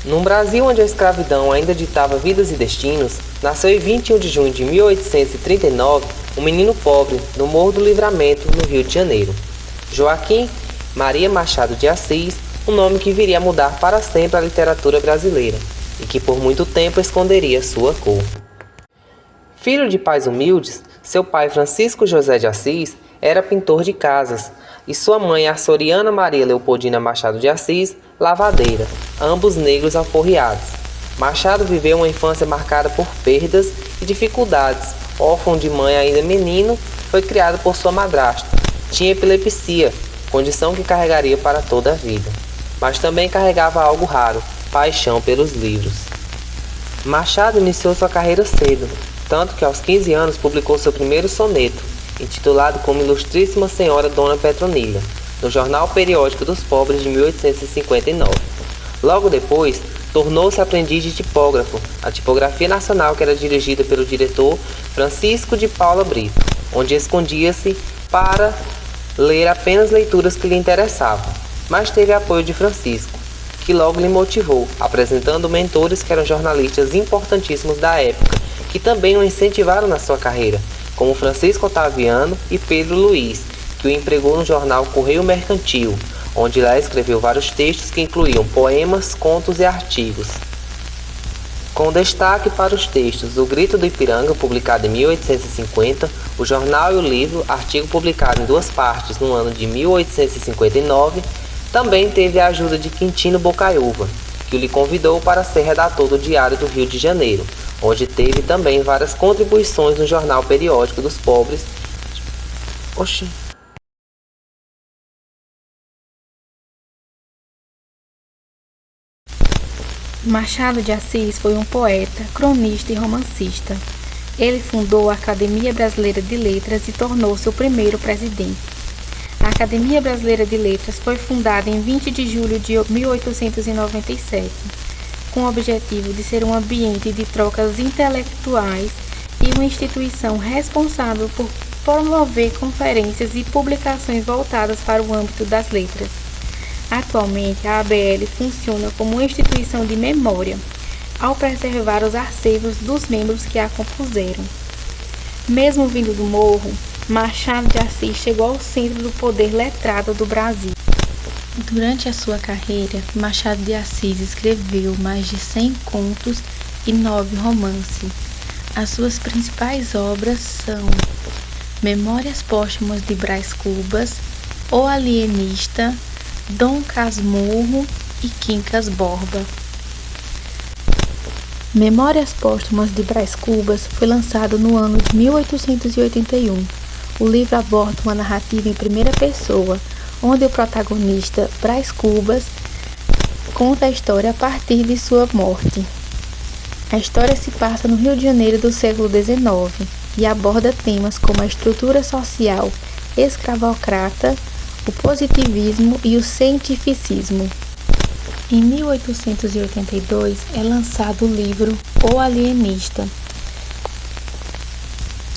Num Brasil onde a escravidão ainda ditava vidas e destinos, nasceu em 21 de junho de 1839 um menino pobre no Morro do Livramento, no Rio de Janeiro. Joaquim Maria Machado de Assis, um nome que viria a mudar para sempre a literatura brasileira e que por muito tempo esconderia sua cor. Filho de pais humildes, seu pai Francisco José de Assis era pintor de casas e sua mãe Açoriana Maria Leopoldina Machado de Assis, lavadeira, ambos negros alforriados. Machado viveu uma infância marcada por perdas e dificuldades. Órfão de mãe ainda menino, foi criado por sua madrasta. Tinha epilepsia, condição que carregaria para toda a vida. Mas também carregava algo raro, paixão pelos livros. Machado iniciou sua carreira cedo, tanto que aos 15 anos publicou seu primeiro soneto, intitulado como Ilustríssima Senhora Dona Petronila, no Jornal Periódico dos Pobres de 1859. Logo depois, tornou-se aprendiz de tipógrafo, a Tipografia Nacional, que era dirigida pelo diretor Francisco de Paula Brito, onde escondia-se para ler apenas leituras que lhe interessavam, mas teve apoio de Francisco, que logo lhe motivou, apresentando mentores que eram jornalistas importantíssimos da época, que também o incentivaram na sua carreira, como Francisco Otaviano e Pedro Luiz, que o empregou no jornal Correio Mercantil, onde lá escreveu vários textos que incluíam poemas, contos e artigos. Com destaque para os textos O Grito do Ipiranga, publicado em 1850, O Jornal e o Livro, artigo publicado em 2 partes no ano de 1859, também teve a ajuda de Quintino Bocaiúva, que lhe convidou para ser redator do Diário do Rio de Janeiro, onde teve também várias contribuições no Jornal Periódico dos Pobres. Machado de Assis foi um poeta, cronista e romancista. Ele fundou a Academia Brasileira de Letras e tornou-se o primeiro presidente. A Academia Brasileira de Letras foi fundada em 20 de julho de 1897, com o objetivo de ser um ambiente de trocas intelectuais e uma instituição responsável por promover conferências e publicações voltadas para o âmbito das letras. Atualmente, a ABL funciona como uma instituição de memória, ao preservar os acervos dos membros que a compuseram. Mesmo vindo do morro, Machado de Assis chegou ao centro do poder letrado do Brasil. Durante a sua carreira, Machado de Assis escreveu mais de 100 contos e 9 romances. As suas principais obras são Memórias Póstumas de Brás Cubas, O Alienista, Dom Casmurro e Quincas Borba. Memórias Póstumas de Brás Cubas foi lançado no ano de 1881. O livro aborda uma narrativa em primeira pessoa, onde o protagonista, Brás Cubas, conta a história a partir de sua morte. A história se passa no Rio de Janeiro do século XIX e aborda temas como a estrutura social escravocrata, o positivismo e o cientificismo. Em 1882 é lançado o livro O Alienista,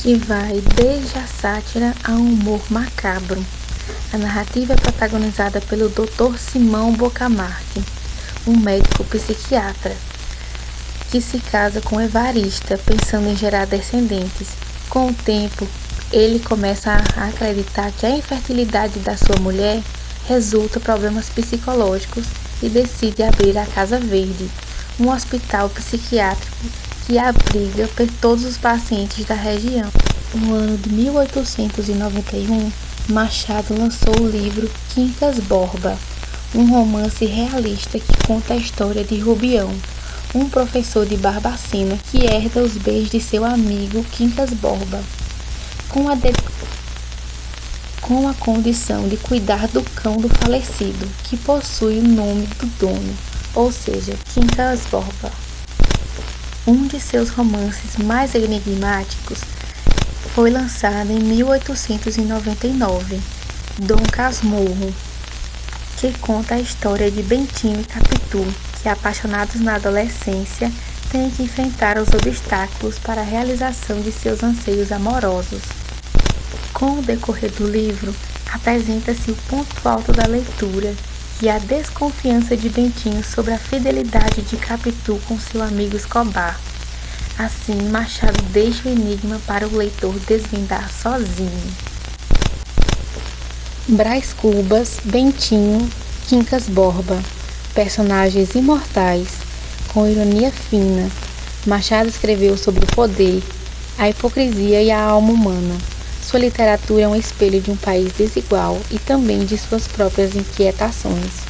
que vai desde a sátira ao humor macabro. A narrativa é protagonizada pelo Dr. Simão Bocamarte, um médico psiquiatra, que se casa com Evarista, pensando em gerar descendentes. Com o tempo, ele começa a acreditar que a infertilidade da sua mulher resulta em problemas psicológicos e decide abrir a Casa Verde, um hospital psiquiátrico que abriga todos os pacientes da região. No ano de 1891, Machado lançou o livro Quincas Borba, um romance realista que conta a história de Rubião, um professor de Barbacena que herda os bens de seu amigo Quincas Borba, com a condição de cuidar do cão do falecido, que possui o nome do dono, ou seja, Quincas Borba. Um de seus romances mais enigmáticos foi lançado em 1899, Dom Casmurro, que conta a história de Bentinho e Capitu, que, apaixonados na adolescência, têm que enfrentar os obstáculos para a realização de seus anseios amorosos. Com o decorrer do livro, apresenta-se o ponto alto da leitura, e a desconfiança de Bentinho sobre a fidelidade de Capitu com seu amigo Escobar. Assim, Machado deixa o enigma para o leitor desvendar sozinho. Brás Cubas, Bentinho, Quincas Borba, personagens imortais, com ironia fina. Machado escreveu sobre o poder, a hipocrisia e a alma humana. Sua literatura é um espelho de um país desigual e também de suas próprias inquietações.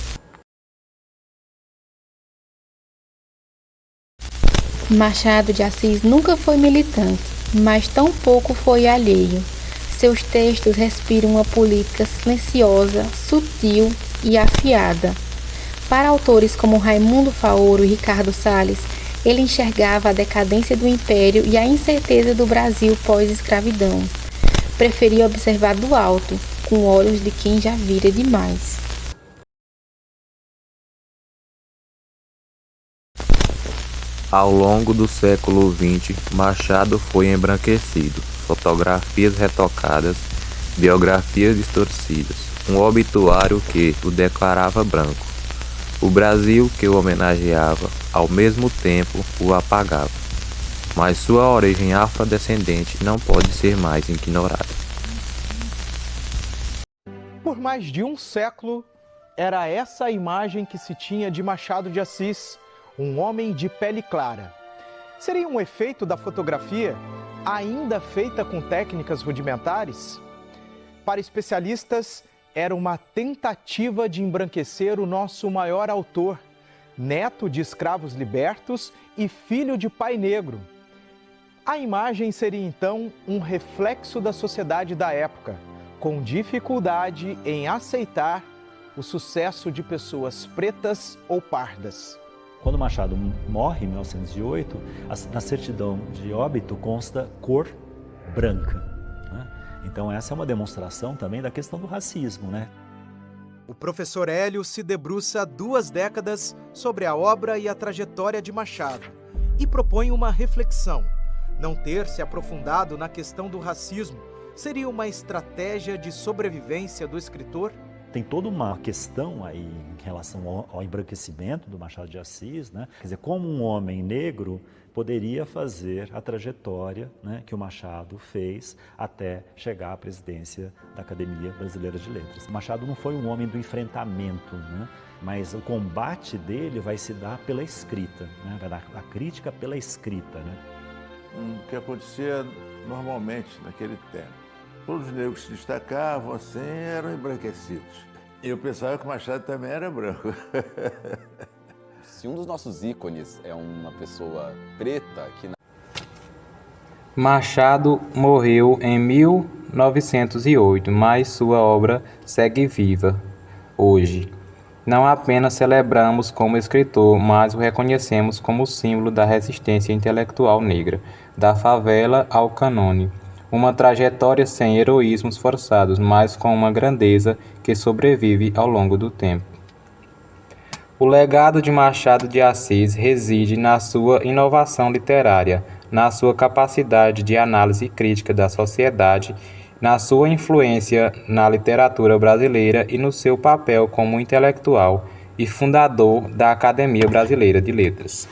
Machado de Assis nunca foi militante, mas tampouco foi alheio. Seus textos respiram uma política silenciosa, sutil e afiada. Para autores como Raimundo Faoro e Ricardo Salles, ele enxergava a decadência do império e a incerteza do Brasil pós-escravidão. Preferia observar do alto, com olhos de quem já vira demais. Ao longo do século XX, Machado foi embranquecido, fotografias retocadas, biografias distorcidas, um obituário que o declarava branco. O Brasil que o homenageava, ao mesmo tempo, o apagava. Mas sua origem afrodescendente não pode ser mais ignorada. Por mais de um século, era essa a imagem que se tinha de Machado de Assis, um homem de pele clara. Seria um efeito da fotografia, ainda feita com técnicas rudimentares? Para especialistas, era uma tentativa de embranquecer o nosso maior autor, neto de escravos libertos e filho de pai negro. A imagem seria então um reflexo da sociedade da época, com dificuldade em aceitar o sucesso de pessoas pretas ou pardas. Quando Machado morre em 1908, na certidão de óbito consta cor branca, né? Então essa é uma demonstração também da questão do racismo, né? O professor Hélio se debruça 2 décadas sobre a obra e a trajetória de Machado e propõe uma reflexão. Não ter se aprofundado na questão do racismo seria uma estratégia de sobrevivência do escritor? Tem toda uma questão aí em relação ao embranquecimento do Machado de Assis, né? Quer dizer, como um homem negro poderia fazer a trajetória, né, que o Machado fez até chegar à presidência da Academia Brasileira de Letras. Machado não foi um homem do enfrentamento, né? Mas o combate dele vai se dar pela escrita, né? Vai dar a crítica pela escrita, né? O que acontecia normalmente naquele tempo. Todos os negros que se destacavam assim eram embranquecidos. E eu pensava que o Machado também era branco. Se um dos nossos ícones é uma pessoa preta que... Machado morreu em 1908, mas sua obra segue viva hoje. Não apenas celebramos como escritor, mas o reconhecemos como símbolo da resistência intelectual negra, da favela ao cânone. Uma trajetória sem heroísmos forçados, mas com uma grandeza que sobrevive ao longo do tempo. O legado de Machado de Assis reside na sua inovação literária, na sua capacidade de análise crítica da sociedade, na sua influência na literatura brasileira e no seu papel como intelectual e fundador da Academia Brasileira de Letras.